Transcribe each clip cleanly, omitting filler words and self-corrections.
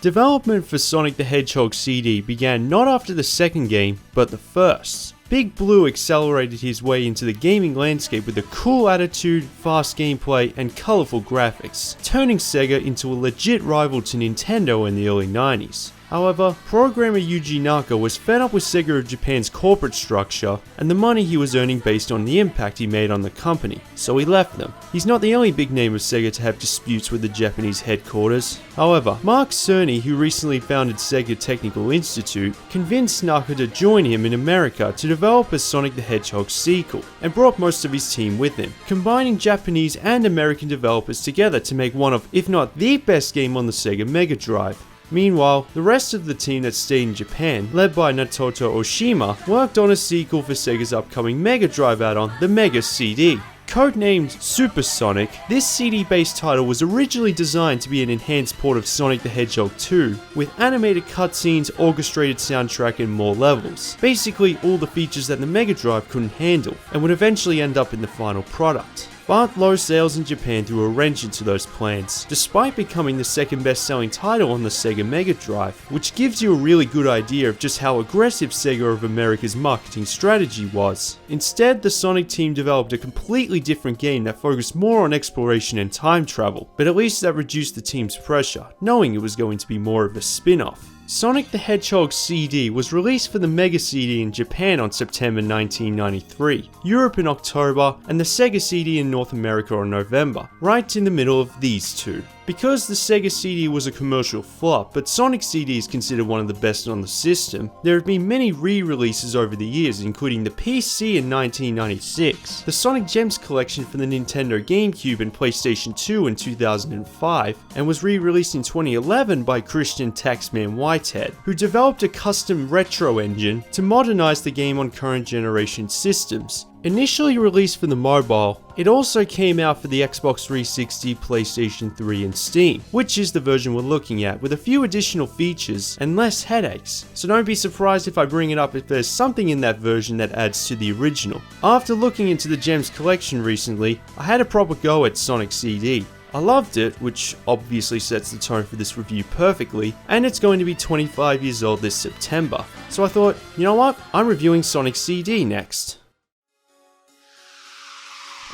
Development for Sonic the Hedgehog CD began not after the second game, but the first. Big Blue accelerated his way into the gaming landscape with a cool attitude, fast gameplay, and colourful graphics, turning Sega into a legit rival to Nintendo in the early 90s. However, programmer Yuji Naka was fed up with Sega of Japan's corporate structure and the money he was earning based on the impact he made on the company, so he left them. He's not the only big name of Sega to have disputes with the Japanese headquarters. However, Mark Cerny, who recently founded Sega Technical Institute, convinced Naka to join him in America to develop a Sonic the Hedgehog sequel, and brought most of his team with him, combining Japanese and American developers together to make one of, if not the best game on the Sega Mega Drive. Meanwhile, the rest of the team that stayed in Japan, led by Natoto Oshima, worked on a sequel for Sega's upcoming Mega Drive add-on, the Mega CD. Codenamed Super Sonic, this CD-based title was originally designed to be an enhanced port of Sonic the Hedgehog 2, with animated cutscenes, orchestrated soundtrack, and more levels. Basically all the features that the Mega Drive couldn't handle, and would eventually end up in the final product. But low sales in Japan threw a wrench into those plans, despite becoming the second best selling title on the Sega Mega Drive, which gives you a really good idea of just how aggressive Sega of America's marketing strategy was. Instead, the Sonic team developed a completely different game that focused more on exploration and time travel, but at least that reduced the team's pressure, knowing it was going to be more of a spin-off. Sonic the Hedgehog CD was released for the Mega CD in Japan on September 1993, Europe in October, and the Sega CD in North America in November, right in the middle of these two. Because the Sega CD was a commercial flop, but Sonic CD is considered one of the best on the system, there have been many re-releases over the years, including the PC in 1996, the Sonic Gems collection for the Nintendo GameCube and PlayStation 2 in 2005, and was re-released in 2011 by Christian Taxman Whitehead, who developed a custom retro engine to modernize the game on current generation systems. Initially released for the mobile, it also came out for the Xbox 360, PlayStation 3 and Steam, which is the version we're looking at, with a few additional features and less headaches, so don't be surprised if I bring it up if there's something in that version that adds to the original. After looking into the Gems collection recently, I had a proper go at Sonic CD. I loved it, which obviously sets the tone for this review perfectly, and it's going to be 25 years old this September, so I thought, you know what, I'm reviewing Sonic CD next.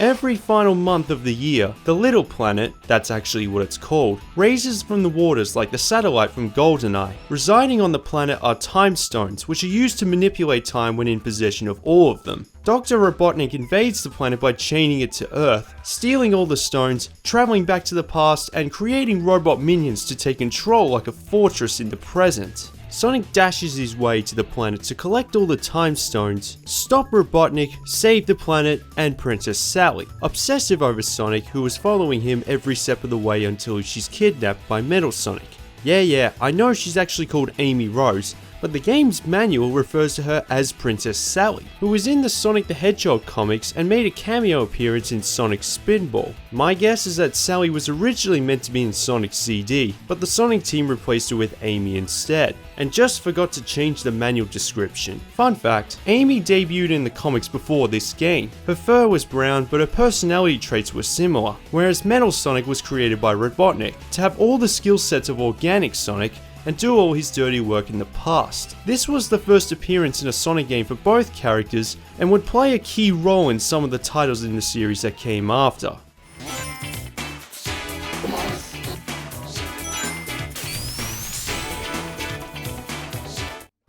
Every final month of the year, the Little Planet, that's actually what it's called, raises from the waters like the satellite from GoldenEye. Residing on the planet are time stones, which are used to manipulate time when in possession of all of them. Dr. Robotnik invades the planet by chaining it to Earth, stealing all the stones, traveling back to the past, and creating robot minions to take control like a fortress in the present. Sonic dashes his way to the planet to collect all the time stones, stop Robotnik, save the planet, and Princess Sally, obsessive over Sonic, who is following him every step of the way until she's kidnapped by Metal Sonic. Yeah, I know she's actually called Amy Rose, but the game's manual refers to her as Princess Sally, who was in the Sonic the Hedgehog comics and made a cameo appearance in Sonic Spinball. My guess is that Sally was originally meant to be in Sonic CD, but the Sonic team replaced her with Amy instead, and just forgot to change the manual description. Fun fact, Amy debuted in the comics before this game. Her fur was brown, but her personality traits were similar, whereas Metal Sonic was created by Robotnik to have all the skill sets of Organic Sonic and do all his dirty work in the past. This was the first appearance in a Sonic game for both characters and would play a key role in some of the titles in the series that came after.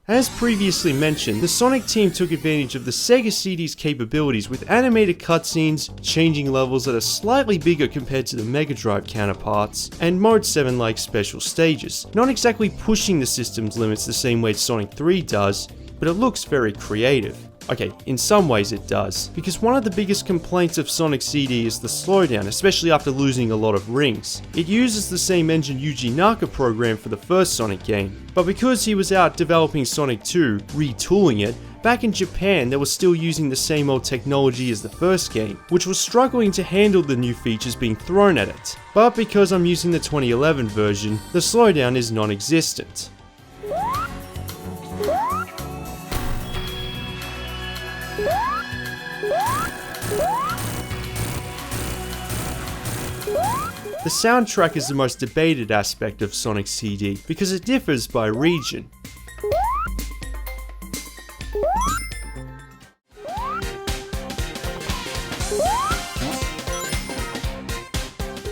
As previously mentioned, the Sonic team took advantage of the Sega CD's capabilities with animated cutscenes, changing levels that are slightly bigger compared to the Mega Drive counterparts, and Mode 7-like special stages, not exactly pushing the system's limits the same way Sonic 3 does, but it looks very creative. Okay, in some ways it does, because one of the biggest complaints of Sonic CD is the slowdown, especially after losing a lot of rings. It uses the same engine Yuji Naka programmed for the first Sonic game, but because he was out developing Sonic 2, retooling it, back in Japan they were still using the same old technology as the first game, which was struggling to handle the new features being thrown at it. But because I'm using the 2011 version, the slowdown is non-existent. The soundtrack is the most debated aspect of Sonic CD because it differs by region.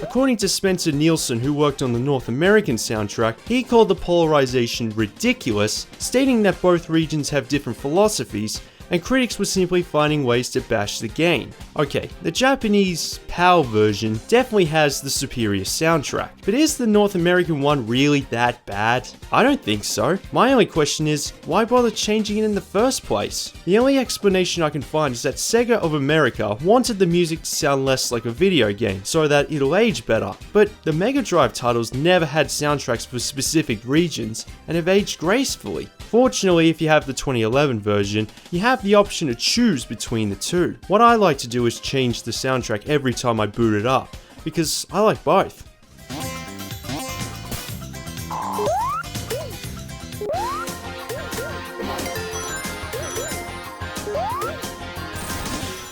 According to Spencer Nielsen, who worked on the North American soundtrack, he called the polarization ridiculous, stating that both regions have different philosophies, and critics were simply finding ways to bash the game. Okay, the Japanese PAL version definitely has the superior soundtrack, but is the North American one really that bad? I don't think so. My only question is, why bother changing it in the first place? The only explanation I can find is that Sega of America wanted the music to sound less like a video game, so that it'll age better. But the Mega Drive titles never had soundtracks for specific regions, and have aged gracefully. Fortunately, if you have the 2011 version, you have the option to choose between the two. What I like to do is change the soundtrack every time I boot it up, because I like both.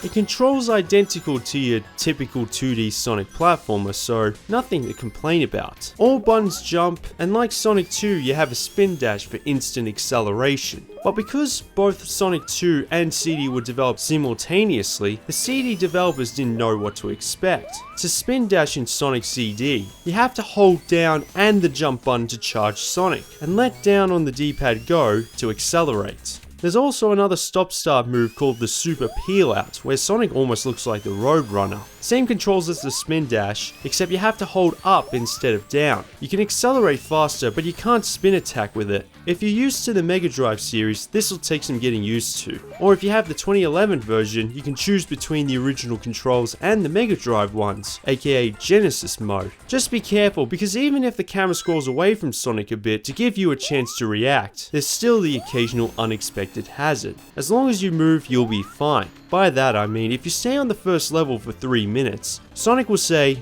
It controls identical to your typical 2D Sonic platformer, so nothing to complain about. All buttons jump, and like Sonic 2, you have a spin dash for instant acceleration. But because both Sonic 2 and CD were developed simultaneously, the CD developers didn't know what to expect. To spin dash in Sonic CD, you have to hold down and the jump button to charge Sonic, and let down on the D-pad Go to accelerate. There's also another stop-start move called the Super Peel Out, where Sonic almost looks like the Roadrunner. Same controls as the spin dash, except you have to hold up instead of down. You can accelerate faster, but you can't spin attack with it. If you're used to the Mega Drive series, this will take some getting used to. Or if you have the 2011 version, you can choose between the original controls and the Mega Drive ones, aka Genesis mode. Just be careful, because even if the camera scrolls away from Sonic a bit to give you a chance to react, there's still the occasional unexpected hazard. As long as you move, you'll be fine. By that I mean, if you stay on the first level for 3 minutes, Sonic will say,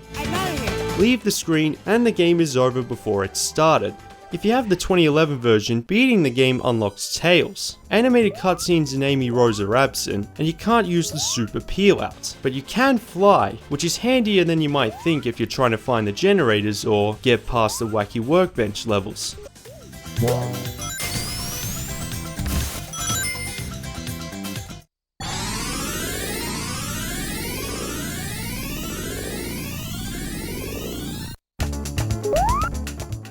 leave the screen, and the game is over before it started. If you have the 2011 version, beating the game unlocks Tails. Animated cutscenes and Amy Rose are absent, and you can't use the Super Peel Out. But you can fly, which is handier than you might think if you're trying to find the generators or get past the wacky workbench levels.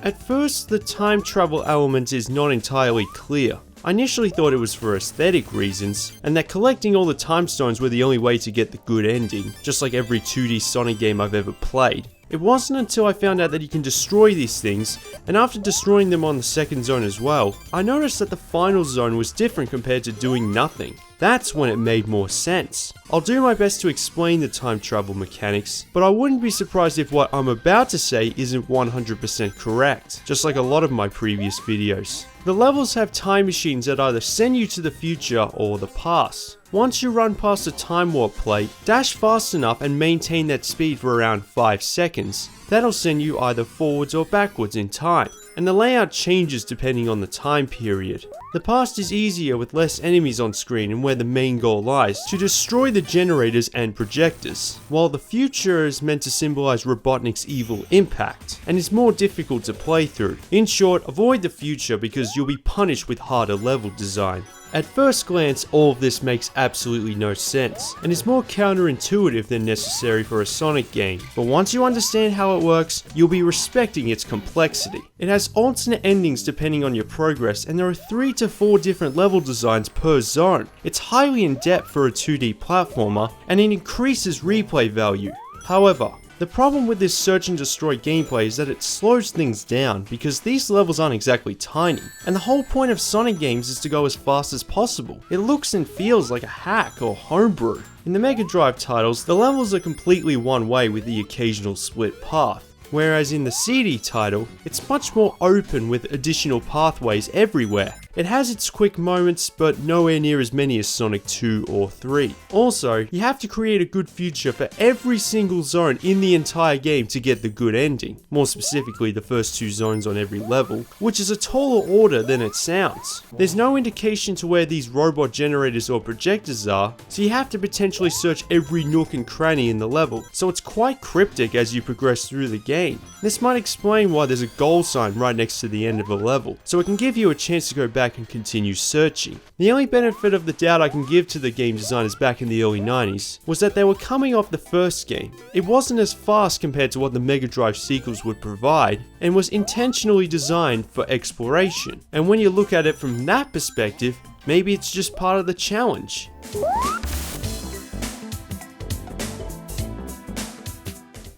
At first, the time travel element is not entirely clear. I initially thought it was for aesthetic reasons, and that collecting all the time stones were the only way to get the good ending, just like every 2D Sonic game I've ever played. It wasn't until I found out that you can destroy these things, and after destroying them on the second zone as well, I noticed that the final zone was different compared to doing nothing. That's when it made more sense. I'll do my best to explain the time travel mechanics, but I wouldn't be surprised if what I'm about to say isn't 100% correct, just like a lot of my previous videos. The levels have time machines that either send you to the future or the past. Once you run past a time warp plate, dash fast enough and maintain that speed for around 5 seconds. That'll send you either forwards or backwards in time, and the layout changes depending on the time period. The past is easier with less enemies on screen and where the main goal lies, to destroy the generators and projectors, while the future is meant to symbolize Robotnik's evil impact, and is more difficult to play through. In short, avoid the future because you'll be punished with harder level design. At first glance, all of this makes absolutely no sense, and is more counterintuitive than necessary for a Sonic game, but once you understand how it works, you'll be respecting its complexity. It has alternate endings depending on your progress, and there are 3 to 4 different level designs per zone. It's highly in depth for a 2D platformer, and it increases replay value. However, the problem with this search and destroy gameplay is that it slows things down because these levels aren't exactly tiny, and the whole point of Sonic games is to go as fast as possible. It looks and feels like a hack or homebrew. In the Mega Drive titles, the levels are completely one way with the occasional split path, whereas in the CD title, it's much more open with additional pathways everywhere. It has its quick moments, but nowhere near as many as Sonic 2 or 3. Also, you have to create a good future for every single zone in the entire game to get the good ending. More specifically, the first 2 zones on every level, which is a taller order than it sounds. There's no indication to where these robot generators or projectors are, so you have to potentially search every nook and cranny in the level, so it's quite cryptic as you progress through the game. This might explain why there's a goal sign right next to the end of a level, so it can give you a chance to go back and continue searching. The only benefit of the doubt I can give to the game designers back in the early 90s was that they were coming off the first game. It wasn't as fast compared to what the Mega Drive sequels would provide, and was intentionally designed for exploration. And when you look at it from that perspective, maybe it's just part of the challenge.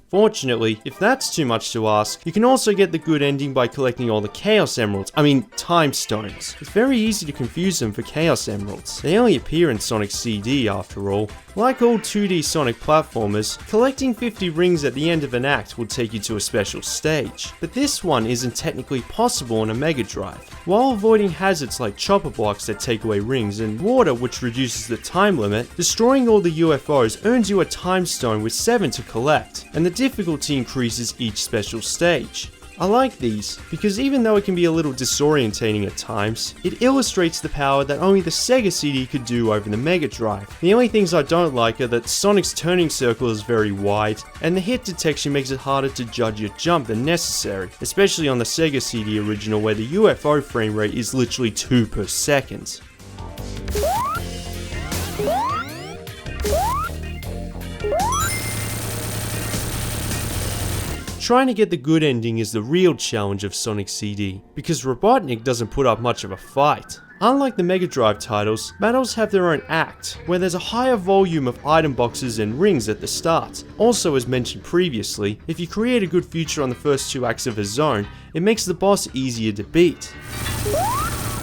Fortunately, if that's too much to ask, you can also get the good ending by collecting all the Chaos Emeralds, Time Stones. It's very easy to confuse them for Chaos Emeralds. They only appear in Sonic CD after all. Like all 2D Sonic platformers, collecting 50 rings at the end of an act will take you to a special stage, but this one isn't technically possible on a Mega Drive. While avoiding hazards like chopper blocks that take away rings and water which reduces the time limit, destroying all the UFOs earns you a time stone with 7 to collect, and the difficulty increases each special stage. I like these, because even though it can be a little disorientating at times, it illustrates the power that only the Sega CD could do over the Mega Drive. The only things I don't like are that Sonic's turning circle is very wide, and the hit detection makes it harder to judge your jump than necessary, especially on the Sega CD original where the UFO frame rate is literally 2 per second. Trying to get the good ending is the real challenge of Sonic CD, because Robotnik doesn't put up much of a fight. Unlike the Mega Drive titles, battles have their own act, where there's a higher volume of item boxes and rings at the start. Also, as mentioned previously, if you create a good future on the first 2 acts of a zone, it makes the boss easier to beat.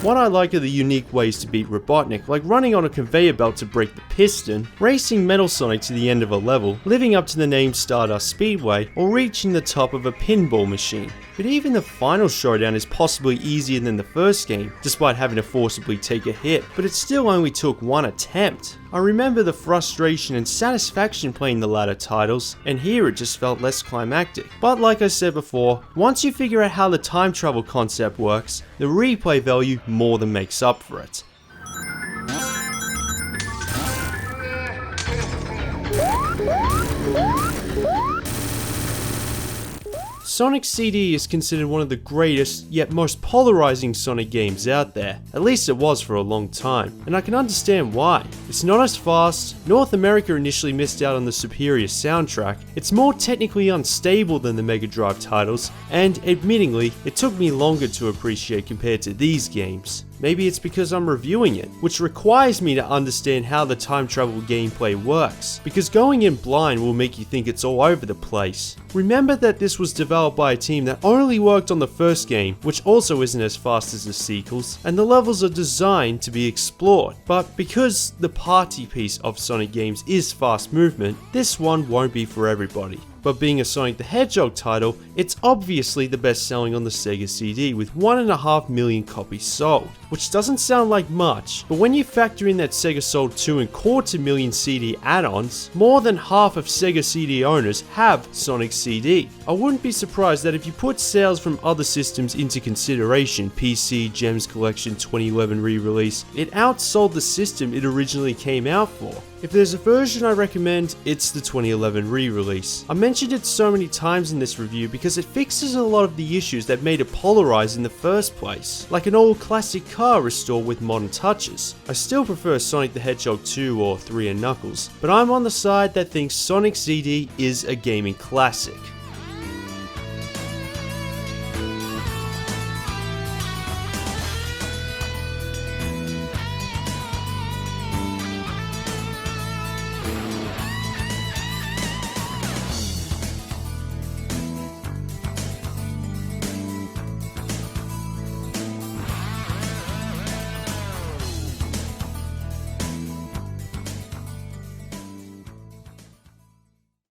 What I like are the unique ways to beat Robotnik, like running on a conveyor belt to break the piston, racing Metal Sonic to the end of a level, living up to the name Stardust Speedway, or reaching the top of a pinball machine. But even the final showdown is possibly easier than the first game, despite having to forcibly take a hit, but it still only took 1 attempt. I remember the frustration and satisfaction playing the latter titles, and here it just felt less climactic. But like I said before, once you figure out how the time travel concept works, the replay value more than makes up for it. Sonic CD is considered one of the greatest, yet most polarizing Sonic games out there. At least it was for a long time, and I can understand why. It's not as fast, North America initially missed out on the superior soundtrack, it's more technically unstable than the Mega Drive titles, and admittingly, it took me longer to appreciate compared to these games. Maybe it's because I'm reviewing it, which requires me to understand how the time travel gameplay works, because going in blind will make you think it's all over the place. Remember that this was developed by a team that only worked on the first game, which also isn't as fast as the sequels, and the levels are designed to be explored. But because the party piece of Sonic games is fast movement, this one won't be for everybody. But being a Sonic the Hedgehog title, it's obviously the best selling on the Sega CD with 1.5 million copies sold. Which doesn't sound like much, but when you factor in that Sega sold 2.25 million CD add-ons, more than half of Sega CD owners have Sonic CD. I wouldn't be surprised that if you put sales from other systems into consideration, PC, Gems Collection 2011 re-release, it outsold the system it originally came out for. If there's a version I recommend, it's the 2011 re-release. I mentioned it so many times in this review because it fixes a lot of the issues that made it polarized in the first place, like an old classic car restored with modern touches. I still prefer Sonic the Hedgehog 2 or 3 and Knuckles, but I'm on the side that thinks Sonic CD is a gaming classic.